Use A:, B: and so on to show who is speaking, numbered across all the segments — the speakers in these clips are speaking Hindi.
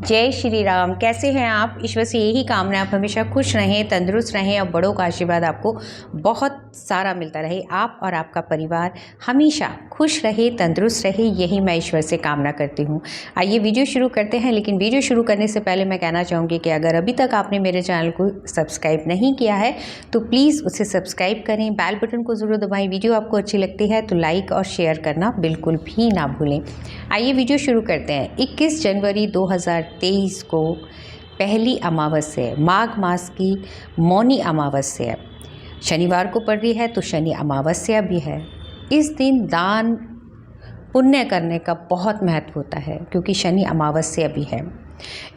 A: जय श्री राम। कैसे हैं आप? ईश्वर से यही कामना है आप हमेशा खुश रहें, तंदुरुस्त रहें और बड़ों का आशीर्वाद आपको बहुत सारा मिलता रहे। आप और आपका परिवार हमेशा खुश रहे, तंदुरुस्त रहे, यही मैं ईश्वर से कामना करती हूँ। आइए वीडियो शुरू करते हैं, लेकिन वीडियो शुरू करने से पहले मैं कहना चाहूँगी कि अगर अभी तक आपने मेरे चैनल को सब्सक्राइब नहीं किया है तो प्लीज़ उसे सब्सक्राइब करें, बेल बटन को ज़रूर दबाएँ। वीडियो आपको अच्छी लगती है तो लाइक और शेयर करना बिल्कुल भी ना भूलें। आइए वीडियो शुरू करते हैं। 21 जनवरी 2023 को पहली अमावस्या, माघ मास की मौनी अमावस्या शनिवार को पड़ रही है, तो शनि अमावस्या भी है। इस दिन दान पुण्य करने का बहुत महत्व होता है क्योंकि शनि अमावस्या भी है।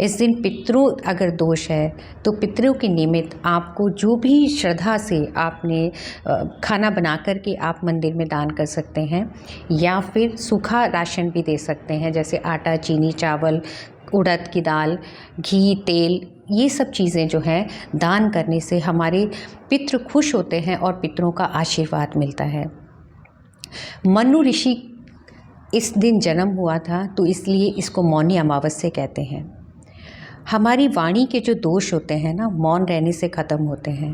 A: इस दिन पितरों अगर दोष है तो पितरों के निमित्त आपको जो भी श्रद्धा से आपने खाना बना कर के आप मंदिर में दान कर सकते हैं, या फिर सूखा राशन भी दे सकते हैं, जैसे आटा, चीनी, चावल, उड़द की दाल, घी, तेल, ये सब चीज़ें जो हैं दान करने से हमारे पितृ खुश होते हैं और पितरों का आशीर्वाद मिलता है। मनु ऋषि इस दिन जन्म हुआ था, तो इसलिए इसको मौनी अमावस्या कहते हैं। हमारी वाणी के जो दोष होते हैं ना, मौन रहने से ख़त्म होते हैं।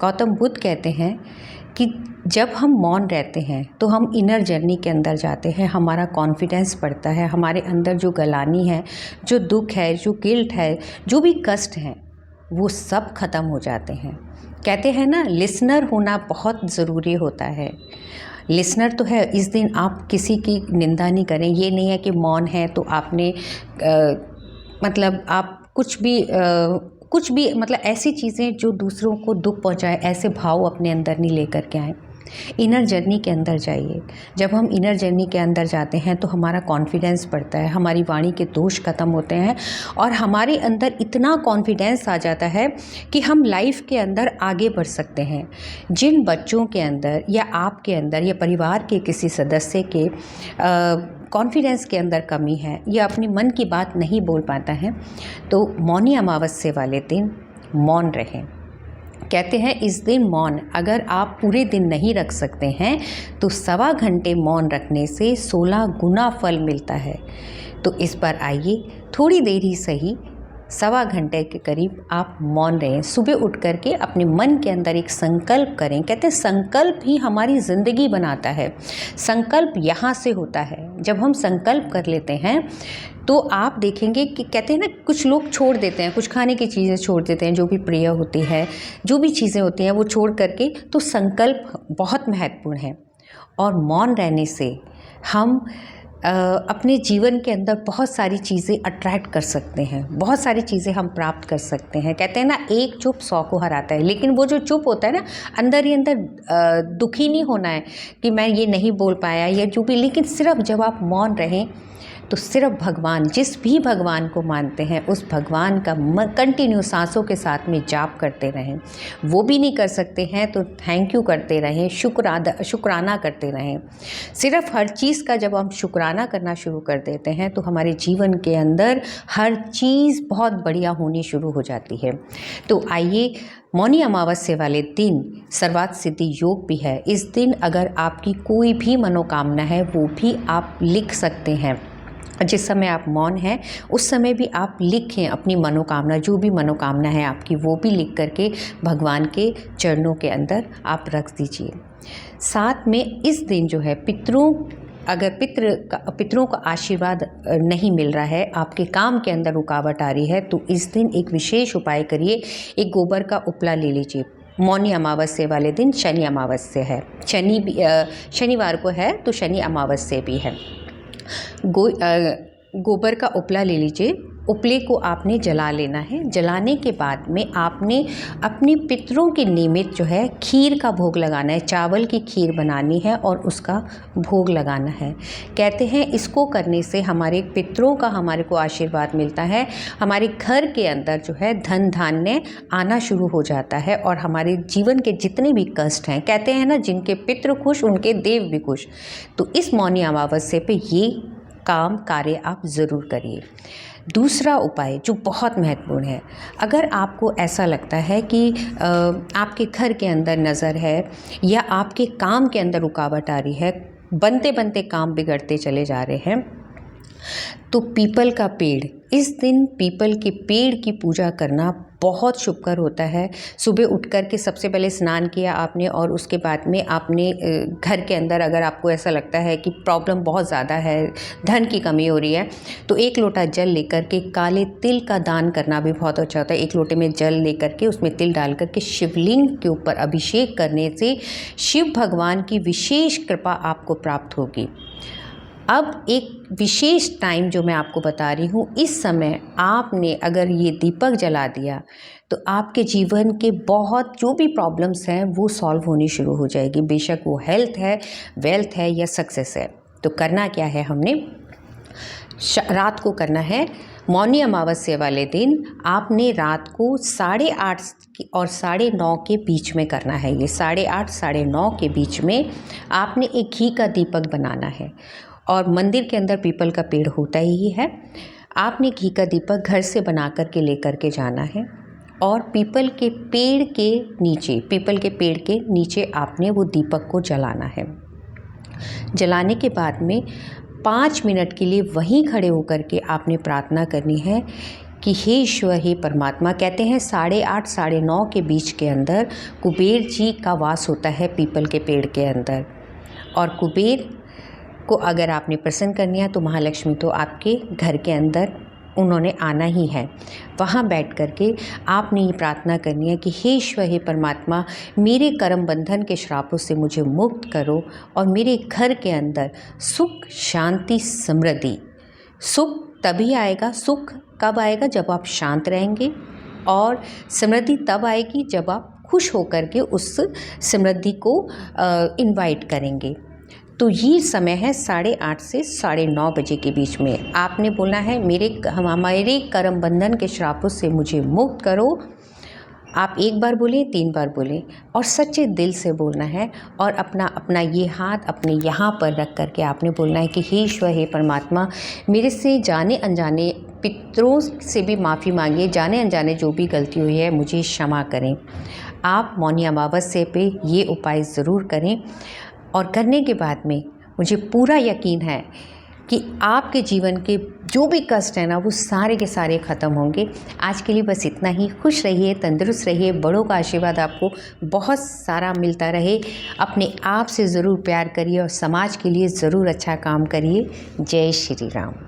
A: गौतम बुद्ध कहते हैं कि जब हम मौन रहते हैं तो हम इनर जर्नी के अंदर जाते हैं, हमारा कॉन्फिडेंस बढ़ता है, हमारे अंदर जो गलानी है, जो दुख है, जो गिल्ट है, जो भी कष्ट हैं, वो सब ख़त्म हो जाते हैं। कहते हैं ना, लिसनर होना बहुत ज़रूरी होता है। लिसनर तो है, इस दिन आप किसी की निंदा नहीं करें। ये नहीं है कि मौन है तो आपने मतलब आप कुछ भी मतलब ऐसी चीज़ें जो दूसरों को दुख पहुंचाए, ऐसे भाव अपने अंदर नहीं लेकर के आएँ। इनर जर्नी के अंदर जाइए। जब हम इनर जर्नी के अंदर जाते हैं तो हमारा कॉन्फिडेंस बढ़ता है, हमारी वाणी के दोष खत्म होते हैं और हमारे अंदर इतना कॉन्फिडेंस आ जाता है कि हम लाइफ के अंदर आगे बढ़ सकते हैं। जिन बच्चों के अंदर या आपके अंदर या परिवार के किसी सदस्य के कॉन्फिडेंस के अंदर कमी है या अपने मन की बात नहीं बोल पाता है, तो मौनी अमावस्या वाले दिन मौन रहें। कहते हैं इस दिन मौन अगर आप पूरे दिन नहीं रख सकते हैं तो 1.25 घंटे मौन रखने से 16 गुना फल मिलता है। तो इस बार आइए, थोड़ी देर ही सही, 1.25 घंटे के करीब आप मौन रहें। सुबह उठ करके अपने मन के अंदर एक संकल्प करें। कहते हैं संकल्प ही हमारी ज़िंदगी बनाता है। संकल्प यहाँ से होता है। जब हम संकल्प कर लेते हैं तो आप देखेंगे कि कहते हैं ना, कुछ लोग छोड़ देते हैं, कुछ खाने की चीज़ें छोड़ देते हैं, जो भी प्रिय होती है, जो भी चीज़ें होती हैं वो छोड़ करके। तो संकल्प बहुत महत्वपूर्ण है और मौन रहने से हम अपने जीवन के अंदर बहुत सारी चीज़ें अट्रैक्ट कर सकते हैं, बहुत सारी चीज़ें हम प्राप्त कर सकते हैं। कहते हैं ना, एक चुप 100 को हराता है। लेकिन वो जो चुप होता है ना, अंदर ही अंदर दुखी नहीं होना है कि मैं ये नहीं बोल पाया या जो भी, लेकिन सिर्फ जब आप मौन रहें तो सिर्फ भगवान, जिस भी भगवान को मानते हैं उस भगवान का कंटिन्यू सांसों के साथ में जाप करते रहें। वो भी नहीं कर सकते हैं तो थैंक यू करते रहें, शुक्राना करते रहें। सिर्फ हर चीज़ का जब हम शुक्राना करना शुरू कर देते हैं तो हमारे जीवन के अंदर हर चीज़ बहुत बढ़िया होनी शुरू हो जाती है। तो आइए, मौनी अमावस्या वाले दिन सर्वार्थ सिद्धि योग भी है। इस दिन अगर आपकी कोई भी मनोकामना है वो भी आप लिख सकते हैं। जिस समय आप मौन हैं उस समय भी आप लिखें अपनी मनोकामना, जो भी मनोकामना है आपकी, वो भी लिख करके भगवान के चरणों के अंदर आप रख दीजिए। साथ में इस दिन जो है अगर पितरों का आशीर्वाद नहीं मिल रहा है, आपके काम के अंदर रुकावट आ रही है, तो इस दिन एक विशेष उपाय करिए। एक गोबर का उपला ले लीजिए। मौनी अमावस्या वाले दिन शनि अमावस्या है, शनिवार को है तो शनि अमावस्या भी है। गोबर का उपला ले लीजिए। उपले को आपने जला लेना है। जलाने के बाद में आपने अपने पितरों के निमित्त जो है खीर का भोग लगाना है। चावल की खीर बनानी है और उसका भोग लगाना है। कहते हैं इसको करने से हमारे पितरों का हमारे को आशीर्वाद मिलता है। हमारे घर के अंदर जो है धन धान्य आना शुरू हो जाता है और हमारे जीवन के जितने भी कष्ट हैं, कहते हैं ना, जिनके पितृ खुश उनके देव भी खुश। तो इस मौनी अमावस्या पे ये काम कार्य आप ज़रूर करिए। दूसरा उपाय जो बहुत महत्वपूर्ण है, अगर आपको ऐसा लगता है कि आपके घर के अंदर नज़र है या आपके काम के अंदर रुकावट आ रही है, बनते बनते काम बिगड़ते चले जा रहे हैं, तो पीपल का पेड़, इस दिन पीपल के पेड़ की पूजा करना बहुत शुभकर होता है। सुबह उठ कर के सबसे पहले स्नान किया आपने और उसके बाद में आपने घर के अंदर अगर आपको ऐसा लगता है कि प्रॉब्लम बहुत ज़्यादा है, धन की कमी हो रही है, तो 1 लोटा जल लेकर के काले तिल का दान करना भी बहुत अच्छा होता है। 1 लोटे में जल लेकर के उसमें तिल डाल कर के शिवलिंग के ऊपर अभिषेक करने से शिव भगवान की विशेष कृपा आपको प्राप्त होगी। अब एक विशेष टाइम जो मैं आपको बता रही हूँ, इस समय आपने अगर ये दीपक जला दिया तो आपके जीवन के बहुत जो भी प्रॉब्लम्स हैं वो सॉल्व होनी शुरू हो जाएगी, बेशक वो हेल्थ है, वेल्थ है या सक्सेस है। तो करना क्या है, हमने रात को करना है। मौनी अमावस्या वाले दिन आपने रात को 8:30 और 9:30 के बीच में करना है। ये 8:30 साढ़े 9 के बीच में आपने एक घी का दीपक बनाना है और मंदिर के अंदर पीपल का पेड़ होता ही है। आपने घी का दीपक घर से बना कर के लेकर के जाना है और पीपल के पेड़ के नीचे आपने वो दीपक को जलाना है। जलाने के बाद में 5 मिनट के लिए वहीं खड़े होकर के आपने प्रार्थना करनी है कि हे ईश्वर, हे परमात्मा। कहते हैं 8:30 साढ़े 9 के बीच के अंदर कुबेर जी का वास होता है पीपल के पेड़ के अंदर, और कुबेर को अगर आपने प्रसन्न करनी है तो महालक्ष्मी तो आपके घर के अंदर उन्होंने आना ही है। वहाँ बैठ कर के आपने ये प्रार्थना करनी है कि हे ईश्वर, हे परमात्मा, मेरे कर्म बंधन के श्रापों से मुझे मुक्त करो और मेरे घर के अंदर सुख, शांति, समृद्धि। सुख तभी आएगा, सुख कब आएगा, जब आप शांत रहेंगे, और समृद्धि तब आएगी जब आप खुश होकर के उस समृद्धि को इनवाइट करेंगे। तो ये समय है 8:30 से 9:30 बजे के बीच में। आपने बोलना है हमारे कर्म बंधन के श्रापों से मुझे मुक्त करो। आप 1 बार बोलें, 3 बार बोलें और सच्चे दिल से बोलना है। और अपना ये हाथ अपने यहाँ पर रख कर के आपने बोलना है कि हे ईश्वर, हे परमात्मा, मेरे से जाने अनजाने पितरों से भी माफ़ी मांगिए, जाने अनजाने जो भी गलती हुई है मुझे क्षमा करें। आप मौनी अमावस्या पे ये उपाय ज़रूर करें और करने के बाद में मुझे पूरा यकीन है कि आपके जीवन के जो भी कष्ट हैं ना, वो सारे के सारे ख़त्म होंगे। आज के लिए बस इतना ही। खुश रहिए, तंदुरुस्त रहिए, बड़ों का आशीर्वाद आपको बहुत सारा मिलता रहे। अपने आप से ज़रूर प्यार करिए और समाज के लिए ज़रूर अच्छा काम करिए। जय श्री राम।